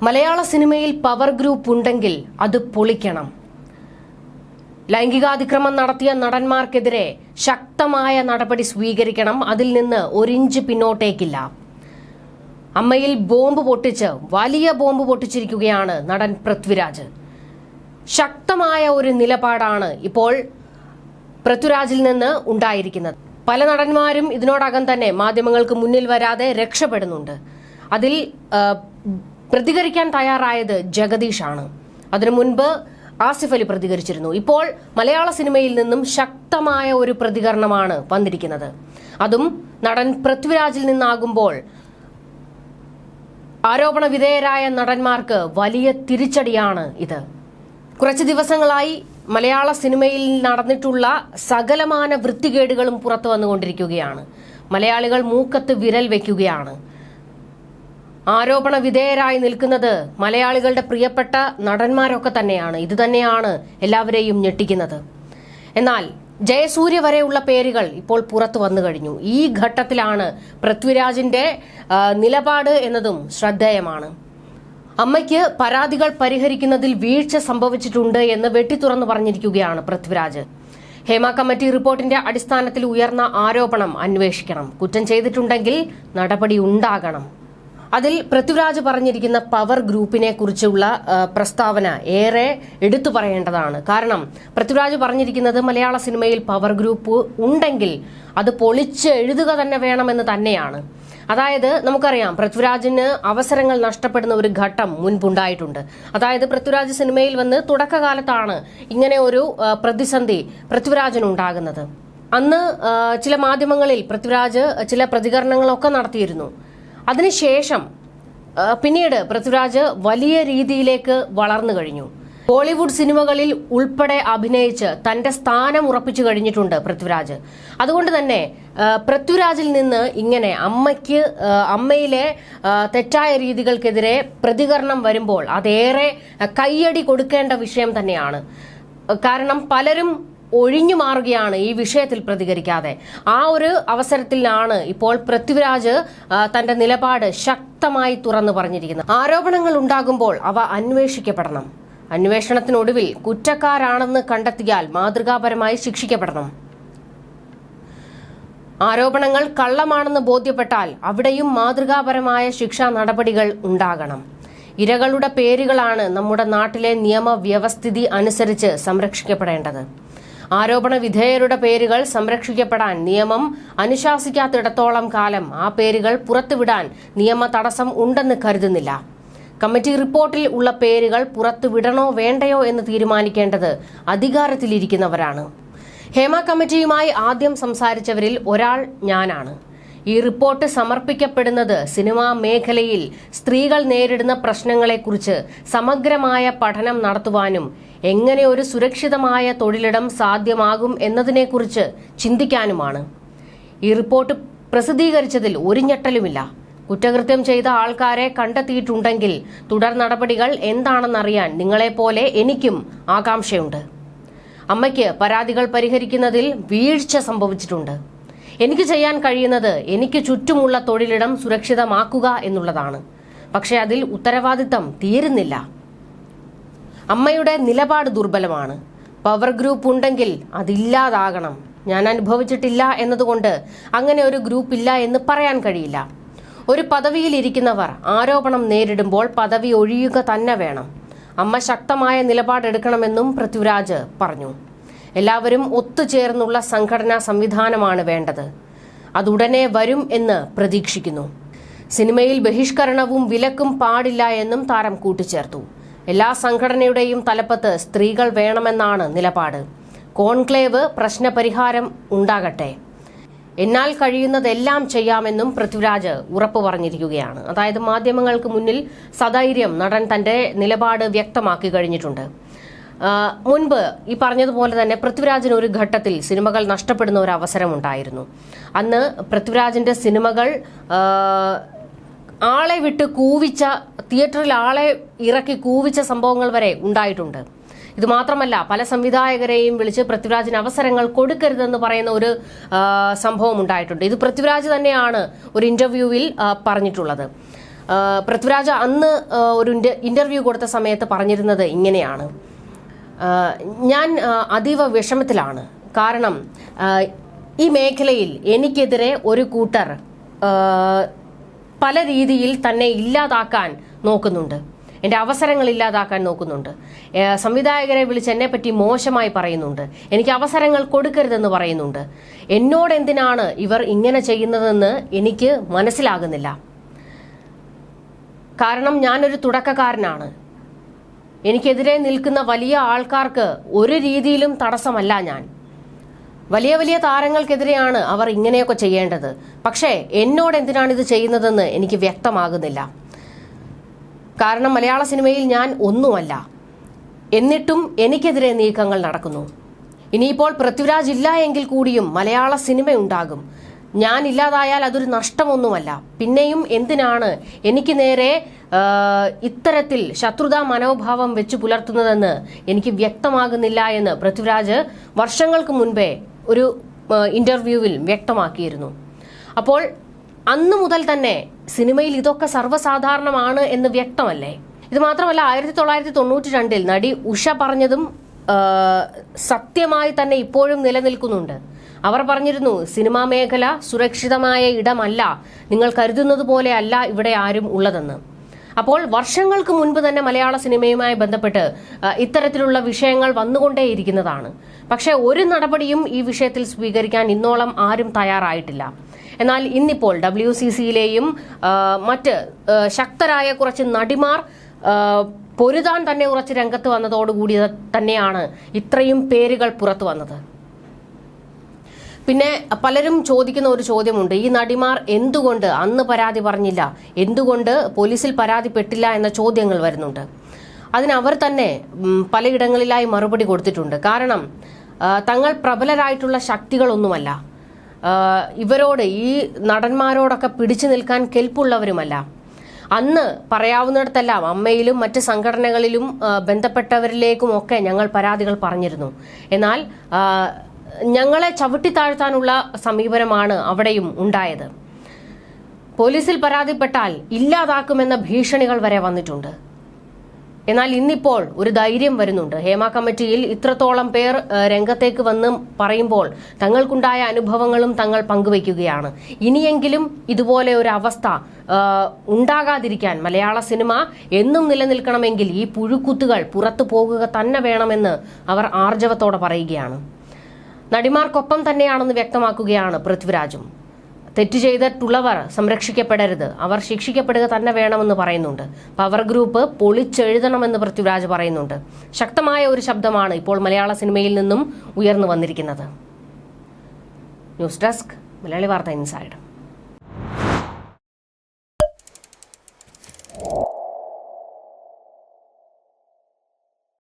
മലയാള സിനിമയിൽ power group ഉണ്ടെങ്കിൽ അത് പൊളിക്കണം. ലൈംഗികാതിക്രമം നടത്തിയ നടന്മാർക്കെതിരെ ശക്തമായ നടപടി സ്വീകരിക്കണം. അതിൽ നിന്ന് ഒരിഞ്ച് പിന്നോട്ടേക്കില്ല. അമ്മയിൽ ബോംബ് പൊട്ടിച്ച് വലിയ ബോംബ് പൊട്ടിച്ചിരിക്കുകയാണ് നടൻ പൃഥ്വിരാജ്. ശക്തമായ ഒരു നിലപാടാണ് ഇപ്പോൾ പൃഥ്വിരാജിൽ നിന്ന് ഉണ്ടായിരിക്കുന്നത്. പല നടന്മാരും ഇതിനോടകം തന്നെ മാധ്യമങ്ങൾക്ക് മുന്നിൽ വരാതെ രക്ഷപ്പെടുന്നുണ്ട്. അതിൽ പ്രതികരിക്കാൻ തയ്യാറായത് ജഗദീഷാണ്. അതിനു മുൻപ് ആസിഫ് അലി പ്രതികരിച്ചിരുന്നു. ഇപ്പോൾ മലയാള സിനിമയിൽ നിന്നും ശക്തമായ ഒരു പ്രതികരണമാണ് വന്നിരിക്കുന്നത്. അതും നടൻ പൃഥ്വിരാജിൽ നിന്നാകുമ്പോൾ ആരോപണ വിധേയരായ നടന്മാർക്ക് വലിയ തിരിച്ചടിയാണ് ഇത്. കുറച്ച് ദിവസങ്ങളായി മലയാള സിനിമയിൽ നടന്നിട്ടുള്ള സകലമാന വൃത്തികേടുകളും പുറത്തു വന്നുകൊണ്ടിരിക്കുകയാണ്. മലയാളികൾ മൂക്കത്ത് വിരൽ വെക്കുകയാണ്. ആരോപണ വിധേയരായി നിൽക്കുന്നത് മലയാളികളുടെ പ്രിയപ്പെട്ട നടന്മാരൊക്കെ തന്നെയാണ്. ഇത് തന്നെയാണ് എല്ലാവരെയും ഞെട്ടിക്കുന്നത്. എന്നാൽ ജയസൂര്യ വരെയുള്ള പേരുകൾ ഇപ്പോൾ പുറത്തു വന്നു കഴിഞ്ഞു. ഈ ഘട്ടത്തിലാണ് പൃഥ്വിരാജിന്റെ നിലപാട് എന്നതും ശ്രദ്ധേയമാണ്. അമ്മയ്ക്ക് പരാതികൾ പരിഹരിക്കുന്നതിൽ വീഴ്ച സംഭവിച്ചിട്ടുണ്ട് എന്ന് വെട്ടിത്തുറന്നു പറഞ്ഞിരിക്കുകയാണ് പൃഥ്വിരാജ്. ഹേമ കമ്മിറ്റി റിപ്പോർട്ടിന്റെ അടിസ്ഥാനത്തിൽ ഉയർന്ന ആരോപണം അന്വേഷിക്കണം. കുറ്റം ചെയ്തിട്ടുണ്ടെങ്കിൽ നടപടി ഉണ്ടാകണം. അതിൽ പൃഥ്വിരാജ് പറഞ്ഞിരിക്കുന്ന പവർ ഗ്രൂപ്പിനെ കുറിച്ചുള്ള പ്രസ്താവന ഏറെ എടുത്തു പറയേണ്ടതാണ്. കാരണം പൃഥ്വിരാജ് പറഞ്ഞിരിക്കുന്നത് മലയാള സിനിമയിൽ പവർ ഗ്രൂപ്പ് ഉണ്ടെങ്കിൽ അത് പൊളിച്ച് എഴുതുക തന്നെ വേണമെന്ന് തന്നെയാണ്. അതായത് നമുക്കറിയാം, പൃഥ്വിരാജിന് അവസരങ്ങൾ നഷ്ടപ്പെടുന്ന ഒരു ഘട്ടം മുൻപുണ്ടായിട്ടുണ്ട്. അതായത് പൃഥ്വിരാജ് സിനിമയിൽ വന്ന് തുടക്കകാലത്താണ് ഇങ്ങനെ ഒരു പ്രതിസന്ധി പൃഥ്വിരാജിനുണ്ടാകുന്നത്. അന്ന് ചില മാധ്യമങ്ങളിൽ പൃഥ്വിരാജ് ചില പ്രതികരണങ്ങളൊക്കെ നടത്തിയിരുന്നു. അതിനുശേഷം പിന്നീട് പൃഥ്വിരാജ് വലിയ രീതിയിലേക്ക് വളർന്നു കഴിഞ്ഞു. ബോളിവുഡ് സിനിമകളിൽ ഉൾപ്പെടെ അഭിനയിച്ച് തന്റെ സ്ഥാനം ഉറപ്പിച്ചു കഴിഞ്ഞിട്ടുണ്ട് പൃഥ്വിരാജ്. അതുകൊണ്ട് തന്നെ പൃഥ്വിരാജിൽ നിന്ന് ഇങ്ങനെ അമ്മയിലെ തെറ്റായ രീതികൾക്കെതിരെ പ്രതികരണം വരുമ്പോൾ അതേറെ കയ്യടി കൊടുക്കേണ്ട വിഷയം തന്നെയാണ്. കാരണം പലരും ഒഴിഞ്ഞു മാറുകയാണ് ഈ വിഷയത്തിൽ പ്രതികരിക്കാതെ. ആ ഒരു അവസരത്തിലാണ് ഇപ്പോൾ പൃഥ്വിരാജ് തന്റെ നിലപാട് ശക്തമായി തുറന്നു പറഞ്ഞിരിക്കുന്നത്. ആരോപണങ്ങൾ ഉണ്ടാകുമ്പോൾ അവ അന്വേഷിക്കപ്പെടണം. അന്വേഷണത്തിനൊടുവിൽ കുറ്റക്കാരാണെന്ന് കണ്ടെത്തിയാൽ മാതൃകാപരമായി ശിക്ഷിക്കപ്പെടണം. ആരോപണങ്ങൾ കള്ളമാണെന്ന് ബോധ്യപ്പെട്ടാൽ അവിടെയും മാതൃകാപരമായ ശിക്ഷാ നടപടികൾ ഉണ്ടാകണം. ഇരകളുടെ പേരുകളാണ് നമ്മുടെ നാട്ടിലെ നിയമവ്യവസ്ഥിതി അനുസരിച്ച് സംരക്ഷിക്കപ്പെടേണ്ടത്. ആരോപണ വിധേയരുടെ പേരുകൾ സംരക്ഷിക്കപ്പെടാൻ നിയമം അനുശാസിക്കാത്തിടത്തോളം കാലം ആ പേരുകൾ പുറത്തുവിടാൻ നിയമ തടസ്സം ഉണ്ടെന്ന് കരുതുന്നില്ല. കമ്മിറ്റി റിപ്പോർട്ടിൽ ഉള്ള പേരുകൾ പുറത്തുവിടണോ വേണ്ടയോ എന്ന് തീരുമാനിക്കേണ്ടത് അധികാരത്തിലിരിക്കുന്നവരാണ്. ഹേമ കമ്മിറ്റിയുമായി ആദ്യം സംസാരിച്ചവരിൽ ഒരാൾ ഞാനാണ്. ഈ റിപ്പോർട്ട് സമർപ്പിക്കപ്പെടുന്നത് സിനിമാ മേഖലയിൽ സ്ത്രീകൾ നേരിടുന്ന പ്രശ്നങ്ങളെക്കുറിച്ച് സമഗ്രമായ പഠനം നടത്തുവാനും എങ്ങനെ ഒരു സുരക്ഷിതമായ തൊഴിലിടം സാധ്യമാകും എന്നതിനെക്കുറിച്ച് ചിന്തിക്കാനുമാണ്. ഈ റിപ്പോർട്ട് പ്രസിദ്ധീകരിച്ചതിൽ ഒരു ഞെട്ടലുമില്ല. കുറ്റകൃത്യം ചെയ്ത ആൾക്കാരെ കണ്ടെത്തിയിട്ടുണ്ടെങ്കിൽ തുടർ നടപടികൾ എന്താണെന്നറിയാൻ നിങ്ങളെപ്പോലെ എനിക്കും ആകാംക്ഷയുണ്ട്. അമ്മയ്ക്ക് പരാതികൾ പരിഹരിക്കുന്നതിൽ വീഴ്ച സംഭവിച്ചിട്ടുണ്ട്. എനിക്ക് ചെയ്യാൻ കഴിയുന്നത് എനിക്ക് ചുറ്റുമുള്ള തൊഴിലിടം സുരക്ഷിതമാക്കുക എന്നുള്ളതാണ്. പക്ഷെ അതിൽ ഉത്തരവാദിത്തം തീരുന്നില്ല. അമ്മയുടെ നിലപാട് ദുർബലമാണ്. പവർ ഗ്രൂപ്പ് ഉണ്ടെങ്കിൽ അതില്ലാതാകണം. ഞാൻ അനുഭവിച്ചിട്ടില്ല എന്നതുകൊണ്ട് അങ്ങനെ ഒരു ഗ്രൂപ്പ് ഇല്ല എന്ന് പറയാൻ കഴിയില്ല. ഒരു പദവിയിൽ ഇരിക്കുന്നവർ ആരോപണം നേരിടുമ്പോൾ പദവി ഒഴിയുക തന്നെ വേണം. അമ്മ ശക്തമായ നിലപാടെടുക്കണമെന്നും പൃഥ്വിരാജ് പറഞ്ഞു. എല്ലാവരും ഒത്തുചേർന്നുള്ള സംഘടനാ സംവിധാനമാണ് വേണ്ടത്. അതുടനെ വരും എന്ന് പ്രതീക്ഷിക്കുന്നു. സിനിമയിൽ ബഹിഷ്കരണവും വിലക്കും പാടില്ല എന്നും താരം കൂട്ടിച്ചേർത്തു. എല്ലാ സംഘടനയുടെയും തലപ്പത്ത് സ്ത്രീകൾ വേണമെന്നാണ് നിലപാട്. കോൺക്ലേവ് പ്രശ്നപരിഹാരം ഉണ്ടാകട്ടെ. എന്നാൽ കഴിയുന്നതെല്ലാം ചെയ്യാമെന്നും പൃഥ്വിരാജ് ഉറപ്പു പറഞ്ഞിരിക്കുകയാണ്. അതായത് മാധ്യമങ്ങൾക്ക് മുന്നിൽ സധൈര്യം നടൻ തന്റെ നിലപാട് വ്യക്തമാക്കി കഴിഞ്ഞിട്ടുണ്ട്. മുൻപ് ഈ പറഞ്ഞതുപോലെ തന്നെ പൃഥ്വിരാജിന് ഒരു ഘട്ടത്തിൽ സിനിമകൾ നഷ്ടപ്പെടുന്ന ഒരു അവസരം ഉണ്ടായിരുന്നു. അന്ന് പൃഥ്വിരാജിന്റെ സിനിമകൾ ആളെ വിട്ട് കൂവിച്ച, തിയേറ്ററിൽ ആളെ ഇറക്കി കൂവിച്ച സംഭവങ്ങൾ വരെ ഉണ്ടായിട്ടുണ്ട്. ഇത് മാത്രമല്ല, പല സംവിധായകരെയും വിളിച്ച് പൃഥ്വിരാജിന് അവസരങ്ങൾ കൊടുക്കരുതെന്ന് പറയുന്ന ഒരു സംഭവം ഉണ്ടായിട്ടുണ്ട്. ഇത് പൃഥ്വിരാജ് തന്നെയാണ് ഒരു ഇന്റർവ്യൂവിൽ പറഞ്ഞിട്ടുള്ളത്. പൃഥ്വിരാജ് അന്ന് ഒരു ഇന്റർവ്യൂ കൊടുത്ത സമയത്ത് പറഞ്ഞിരുന്നത് ഇങ്ങനെയാണ്: ഞാൻ അതീവ വിഷമത്തിലാണ്. കാരണം ഈ മേഖലയിൽ എനിക്കെതിരെ ഒരു കൂട്ടർ പല രീതിയിൽ തന്നെ ഇല്ലാതാക്കാൻ നോക്കുന്നുണ്ട്, എൻ്റെ അവസരങ്ങൾ ഇല്ലാതാക്കാൻ നോക്കുന്നുണ്ട്. സംവിധായകരെ വിളിച്ച് എന്നെപ്പറ്റി മോശമായി പറയുന്നുണ്ട്, എനിക്ക് അവസരങ്ങൾ കൊടുക്കരുതെന്ന് പറയുന്നുണ്ട്. എന്നോട് എന്തിനാണ് ഇവർ ഇങ്ങനെ ചെയ്യുന്നതെന്ന് എനിക്ക് മനസ്സിലാകുന്നില്ല. കാരണം ഞാനൊരു തുടക്കക്കാരനാണ്. എനിക്കെതിരെ നിൽക്കുന്ന വലിയ ആൾക്കാർക്ക് ഒരു രീതിയിലും തടസ്സമല്ല ഞാൻ. വലിയ വലിയ താരങ്ങൾക്കെതിരെയാണ് അവർ ഇങ്ങനെയൊക്കെ ചെയ്യേണ്ടത്. പക്ഷേ എന്നോട് എന്തിനാണ് ഇത് ചെയ്യുന്നതെന്ന് എനിക്ക് വ്യക്തമാകുന്നില്ല. കാരണം മലയാള സിനിമയിൽ ഞാൻ ഒന്നുമല്ല, എന്നിട്ടും എനിക്കെതിരെ നീക്കങ്ങൾ നടക്കുന്നു. ഇനിയിപ്പോൾ പൃഥ്വിരാജ് ഇല്ല എങ്കിൽ കൂടിയും മലയാള സിനിമ ഉണ്ടാകും. ഞാൻ ഇല്ലാതായാൽ അതൊരു നഷ്ടമൊന്നുമല്ല. പിന്നെയും എന്തിനാണ് എനിക്ക് നേരെ ഇത്തരത്തിൽ ശത്രുതാ മനോഭാവം വെച്ച് പുലർത്തുന്നതെന്ന് എനിക്ക് വ്യക്തമാകുന്നില്ല എന്ന് പൃഥ്വിരാജ് വർഷങ്ങൾക്ക് മുൻപേ ഒരു ഇന്റർവ്യൂവിൽ വ്യക്തമാക്കിയിരുന്നു. അപ്പോൾ അന്നു മുതൽ തന്നെ സിനിമയിൽ ഇതൊക്കെ സർവ്വസാധാരണമാണ് എന്ന് വ്യക്തമല്ലേ? ഇത് മാത്രമല്ല, 1992 നടി ഉഷ പറഞ്ഞതും സത്യമായി തന്നെ ഇപ്പോഴും നിലനിൽക്കുന്നുണ്ട്. അവർ പറഞ്ഞിരുന്നു, സിനിമാ മേഖല സുരക്ഷിതമായ ഇടമല്ല, നിങ്ങൾ കരുതുന്നത് പോലെ അല്ല ഇവിടെ ആരും ഉള്ളതെന്ന്. അപ്പോൾ വർഷങ്ങൾക്ക് മുൻപ് തന്നെ മലയാള സിനിമയുമായി ബന്ധപ്പെട്ട് ഇത്തരത്തിലുള്ള വിഷയങ്ങൾ വന്നുകൊണ്ടേയിരിക്കുന്നതാണ്. പക്ഷെ ഒരു നടപടിയും ഈ വിഷയത്തിൽ സ്വീകരിക്കാൻ ഇന്നോളം ആരും തയ്യാറായിട്ടില്ല. എന്നാൽ ഇന്നിപ്പോൾ WCCയിലെയും മറ്റ് ശക്തരായ കുറച്ച് നടിമാർ പൊരുതാൻ തന്നെ ഉറച്ച് രംഗത്ത് വന്നതോടുകൂടി തന്നെയാണ് ഇത്രയും പേരുകൾ പുറത്തു വന്നത്. പിന്നെ പലരും ചോദിക്കുന്ന ഒരു ചോദ്യമുണ്ട്: ഈ നടിമാർ എന്തുകൊണ്ട് അന്ന് പരാതി പറഞ്ഞില്ല, എന്തുകൊണ്ട് പോലീസിൽ പരാതിപ്പെട്ടില്ല എന്ന ചോദ്യങ്ങൾ വരുന്നുണ്ട്. അതിനവർ തന്നെ പലയിടങ്ങളിലായി മറുപടി കൊടുത്തിട്ടുണ്ട്. കാരണം തങ്ങൾ പ്രബലരായിട്ടുള്ള ശക്തികളൊന്നുമല്ല, ഇവരോട് ഈ നടന്മാരോടൊക്കെ പിടിച്ചു നിൽക്കാൻ കെൽപ്പുള്ളവരുമല്ല. അന്ന് പറയാവുന്നിടത്തെല്ലാം അമ്മയിലും മറ്റ് സംഘടനകളിലും ബന്ധപ്പെട്ടവരിലേക്കുമൊക്കെ ഞങ്ങൾ പരാതികൾ പറഞ്ഞിരുന്നു. എന്നാൽ ഞങ്ങളെ ചവിട്ടിത്താഴ്ത്താനുള്ള സമീപനമാണ് അവിടെയും ഉണ്ടായത്. പോലീസിൽ പരാതിപ്പെട്ടാൽ ഇല്ലാതാക്കുമെന്ന ഭീഷണികൾ വരെ വന്നിട്ടുണ്ട്. എന്നാൽ ഇന്നിപ്പോൾ ഒരു ധൈര്യം വരുന്നുണ്ട്. ഹേമ കമ്മിറ്റിയിൽ ഇത്രത്തോളം പേർ രംഗത്തേക്ക് വന്ന് പറയുമ്പോൾ തങ്ങൾക്കുണ്ടായ അനുഭവങ്ങളും തങ്ങൾ പങ്കുവയ്ക്കുകയാണ്. ഇനിയെങ്കിലും ഇതുപോലെ ഒരു അവസ്ഥ ഉണ്ടാകാതിരിക്കാൻ മലയാള സിനിമ എന്നും നിലനിൽക്കണമെങ്കിൽ ഈ പുഴുക്കുത്തുകൾ പുറത്തു പോകുക തന്നെ വേണമെന്ന് അവർ ആർജവത്തോടെ പറയുകയാണ്. നടിമാർക്കൊപ്പം തന്നെയാണെന്ന് വ്യക്തമാക്കുകയാണ് പൃഥ്വിരാജും. തെറ്റ് ചെയ്തിട്ടുള്ളവർ സംരക്ഷിക്കപ്പെടരുത്, അവർ ശിക്ഷിക്കപ്പെടുക തന്നെ വേണമെന്ന് പറയുന്നുണ്ട്. പവർ ഗ്രൂപ്പ് പൊളിച്ചെഴുതണമെന്ന് പൃഥ്വിരാജ് പറയുന്നുണ്ട്. ശക്തമായ ഒരു ശബ്ദമാണ് ഇപ്പോൾ മലയാള സിനിമയിൽ നിന്നും ഉയർന്നു വന്നിരിക്കുന്നത്. ന്യൂസ് ഡെസ്ക്, മലയാളി വാർത്ത ഇൻസൈഡ്.